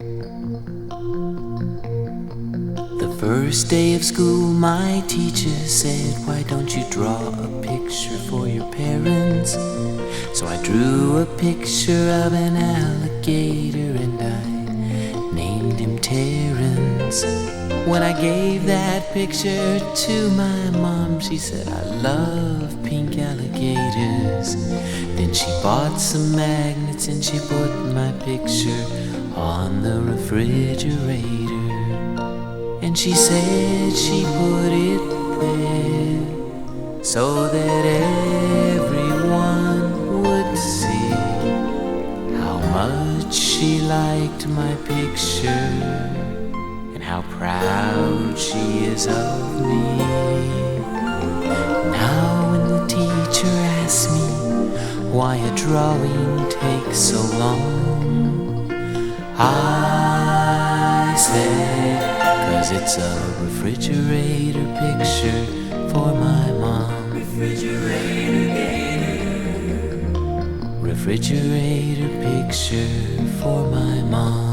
The first day of school, my teacher said, "Why don't you draw a picture for your parents?" So I drew a picture of an alligator and I named him Terrence. When I gave that picture to my mom, she said, "I love pink alligators." Then she bought some magnets and she put my picture on the refrigerator. And she said she put it there so that everyone would see how much she liked my picture and how proud she is of me. Now when the teacher asks me why a drawing takes so long, I say, 'cause it's a refrigerator picture for my mom. Refrigerator picture for my mom.